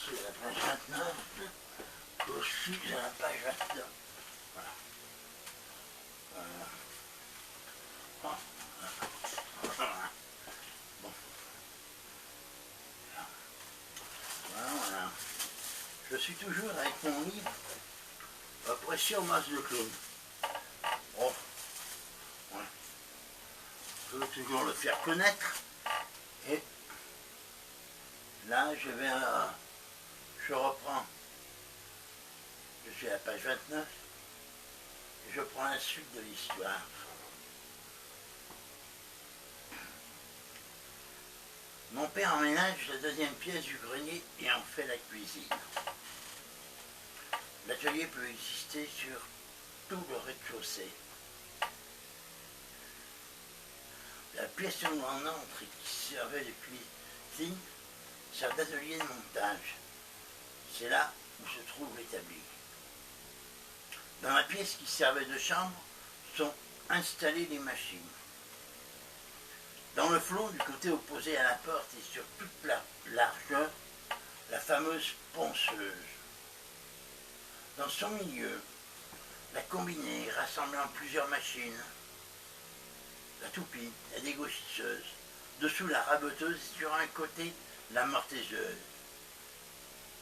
C'est la page 29. Je suis à la page 29. Voilà. Voilà. Bon. Voilà. Bon. Voilà. Je suis toujours avec mon livre Oppression masse de clown. Oh. Ouais. Je veux toujours le faire connaître. Et là, je reprends. Je suis à la page 29. Et je prends la suite de l'histoire. Mon père emménage la deuxième pièce du grenier et en fait la cuisine. L'atelier peut exister sur tout le rez-de-chaussée. La pièce où on entre et qui servait de cuisine sert d'atelier de montage. C'est là où se trouve l'établi. Dans la pièce qui servait de chambre sont installées les machines. Dans le flot, du côté opposé à la porte et sur toute la largeur, la fameuse ponceuse. Dans son milieu, la combinée rassemblant plusieurs machines, la toupie, la dégauchisseuse, dessous la raboteuse et sur un côté la mortaiseuse.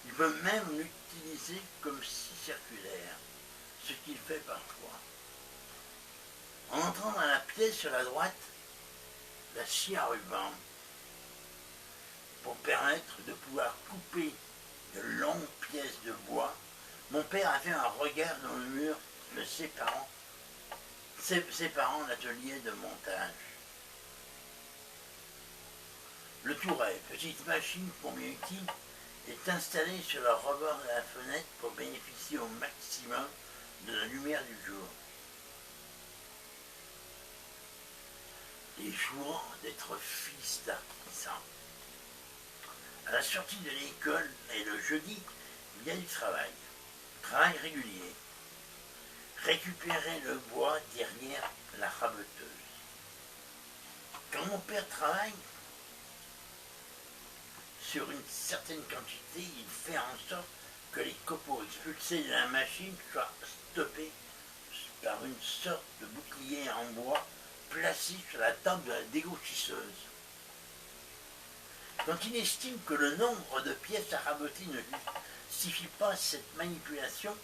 Il peut même l'utiliser comme scie circulaire, ce qu'il fait parfois. En entrant dans la pièce sur la droite, la scie à ruban, pour permettre de pouvoir couper de longues pièces de bois. Mon père avait un regard dans le mur le séparant l'atelier de montage. Le touret, petite machine combien utile, est installé sur le rebord de la fenêtre pour bénéficier au maximum de la lumière du jour. Les jours d'être fils d'artisan. À la sortie de l'école et le jeudi, il y a du travail. Travail régulier. Récupérer le bois derrière la raboteuse. Quand mon père travaille sur une certaine quantité, il fait en sorte que les copeaux expulsés de la machine soient stoppés par une sorte de bouclier en bois placé sur la table de la dégauchisseuse. Quand il estime que le nombre de pièces à raboter ne justifie pas cette manipulation,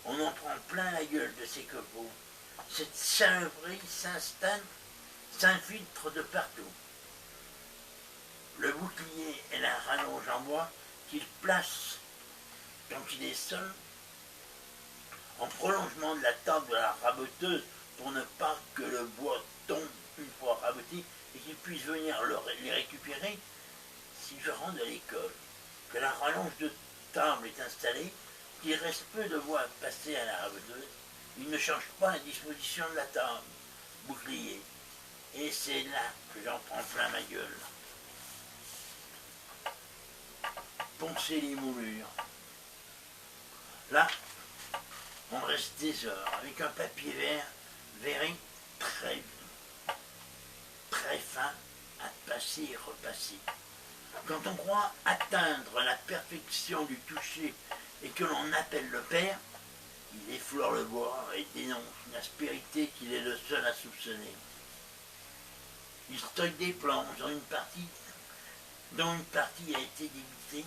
on en prend plein la gueule de ces copeaux. Cette saloperie s'infiltre de partout. Le bouclier est la rallonge en bois qu'il place, quand il est seul, en prolongement de la table de la raboteuse pour ne pas que le bois tombe une fois raboté et qu'il puisse venir les récupérer si je rentre de l'école. Que la rallonge de table est installée, qu'il reste peu de bois à passer à la raboteuse, il ne change pas la disposition de la table, bouclier. Et c'est là que j'en prends plein ma gueule. Poncer les moulures. Là, on reste des heures avec un papier verré très fin à passer et repasser. Quand on croit atteindre la perfection du toucher et que l'on appelle le père, il effleure le bois et dénonce une aspérité qu'il est le seul à soupçonner. Il stocke des planches dont une partie a été débitée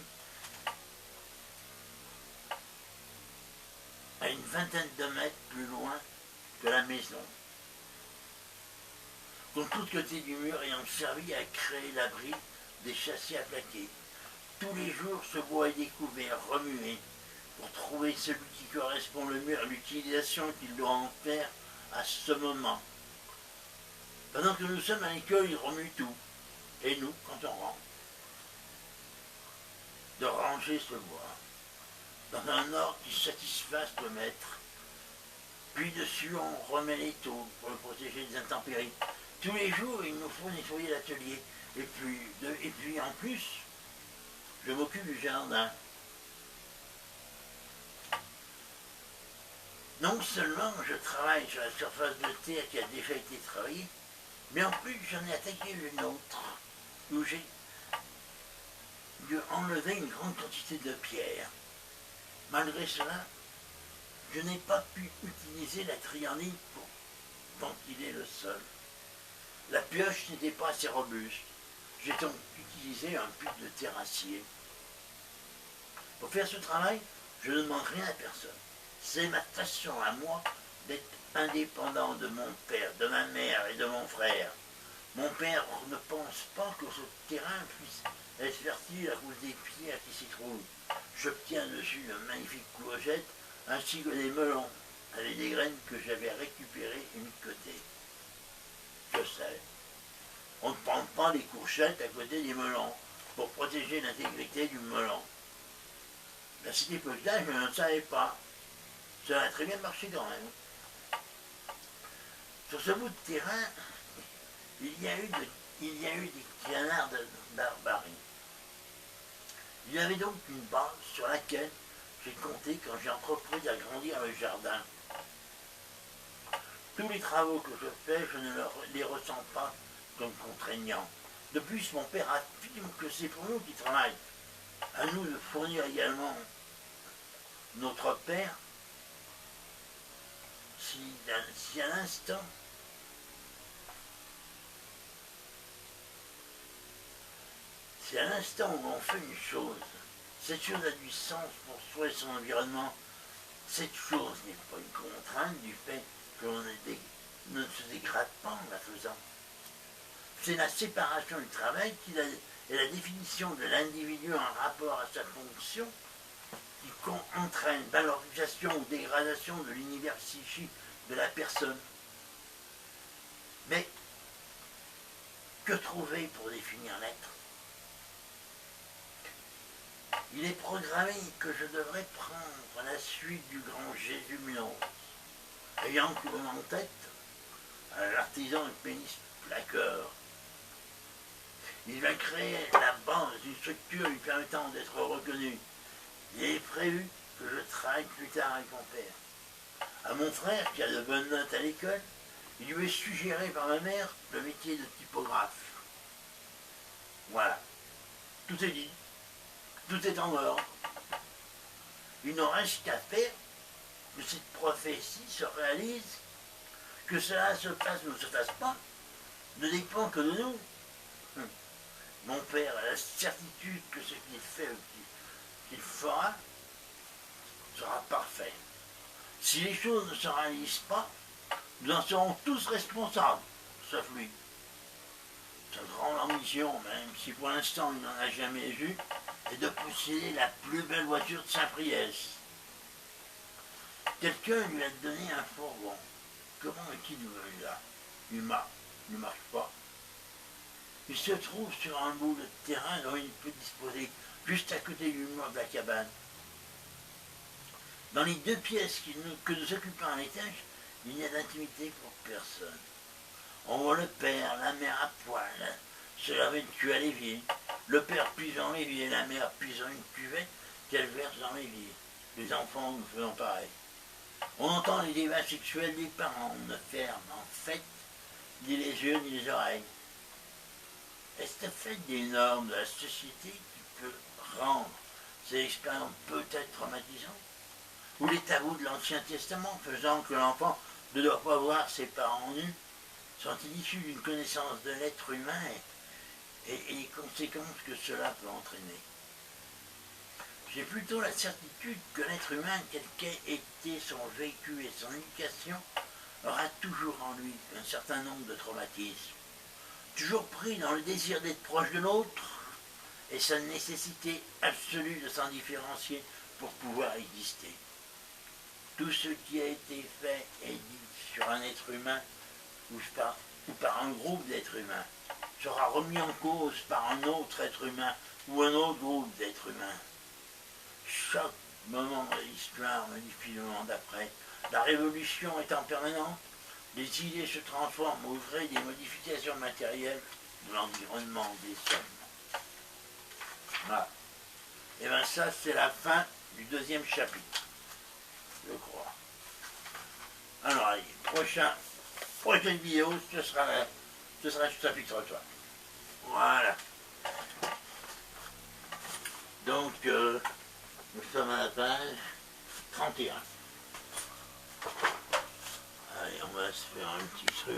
à une vingtaine de mètres plus loin que la maison, contre tous côtés du mur ayant servi à créer l'abri des châssis à plaquer. Tous les jours, ce bois est découvert, remué, pour trouver celui qui correspond le mieux à l'utilisation qu'il doit en faire à ce moment. Pendant que nous sommes à l'école, il remue tout. Et nous, quand on rentre, de ranger ce bois dans un ordre qui satisfasse le maître. Puis dessus, on remet les taux pour le protéger des intempéries. Tous les jours, il nous faut nettoyer l'atelier. Et puis en plus, je m'occupe du jardin. Non seulement je travaille sur la surface de terre qui a déjà été travaillée, mais en plus j'en ai attaqué une autre, où j'ai dû enlever une grande quantité de pierres. Malgré cela, je n'ai pas pu utiliser la trianite pour ventiler le sol. La pioche n'était pas assez robuste. J'ai donc utilisé un puits de terrassier. Pour faire ce travail, je ne demande rien à personne. C'est ma façon à moi d'être indépendant de mon père, de ma mère et de mon frère. Mon père ne pense pas que ce terrain puisse être fertile à cause des pierres qui s'y trouvent. J'obtiens dessus de magnifiques courgettes ainsi que des melons avec des graines que j'avais récupérées et mis de côté. Je sais, on ne prend pas les courgettes à côté des melons pour protéger l'intégrité du melon. À cette époque-là, je ne savais pas. Ça a très bien marché quand même. Sur ce bout de terrain, il y a eu des canards barbarie. Il y avait donc une base sur laquelle j'ai compté quand j'ai entrepris d'agrandir le jardin. Tous les travaux que je fais, je ne les ressens pas comme contraignants. De plus, mon père affirme que c'est pour nous qui travaillent. À nous de fournir également notre père, si à l'instant où on fait une chose, cette chose a du sens pour soi et son environnement, cette chose n'est pas une contrainte du fait que l'on ne se dégrade pas en la faisant. C'est la séparation du travail et la définition de l'individu en rapport à sa fonction qui entraîne valorisation ou dégradation de l'univers psychique de la personne. Mais que trouver pour définir l'être? Il est programmé que je devrais prendre la suite du grand Jésus Minos, ayant comme en tête l'artisan de pénis plaqueur. Il va créer la base d'une structure lui permettant d'être reconnu. Il est prévu que je travaille plus tard avec mon père. À mon frère, qui a de bonnes notes à l'école, il lui est suggéré par ma mère le métier de typographe. Voilà, tout est dit, tout est en ordre. Il n'en reste qu'à faire que cette prophétie se réalise, que cela se fasse ou ne se fasse pas, ne dépend que de nous. Mon père a la certitude que ce qu'il fait ou qu'il fera sera parfait. Si les choses ne se réalisent pas, nous en serons tous responsables, sauf lui. Sa grande ambition, même si pour l'instant il n'en a jamais eu, est de posséder la plus belle voiture de Saint-Priest. Quelqu'un lui a donné un fourgon. Comment est-il venu là? Il ne marche pas. Il se trouve sur un bout de terrain dont il peut disposer, juste à côté du mur de la cabane. Dans les deux pièces que nous occupons à l'étage, il n'y a d'intimité pour personne. On voit le père, la mère à poil, se laver le cul à l'évier. Le père puise dans l'évier, la mère puise dans une cuvette qu'elle verse dans l'évier. Les enfants nous faisons pareil. On entend les débats sexuels des parents. On ne ferme en fait ni les yeux ni les oreilles. Est-ce le fait des normes de la société qui peut rendre ces expériences peut-être traumatisantes? Ou les tabous de l'Ancien Testament faisant que l'enfant ne doit pas voir ses parents nus sont-ils issus d'une connaissance de l'être humain et les conséquences que cela peut entraîner? J'ai plutôt la certitude que l'être humain, quel qu'ait été son vécu et son éducation, aura toujours en lui un certain nombre de traumatismes. Toujours pris dans le désir d'être proche de l'autre et sa nécessité absolue de s'en différencier pour pouvoir exister. Tout ce qui a été fait et dit sur un être humain ou par un groupe d'êtres humains sera remis en cause par un autre être humain ou un autre groupe d'êtres humains. Chaque moment de l'histoire modifie le moment d'après. La révolution étant permanente, les idées se transforment au gré des modifications matérielles de l'environnement des hommes. Voilà. Et bien ça, c'est la fin du deuxième chapitre, je crois. Alors allez, prochaine vidéo, ce sera le chapitre 3. Voilà. Nous sommes à la page 31. Allez, on va se faire un petit truc.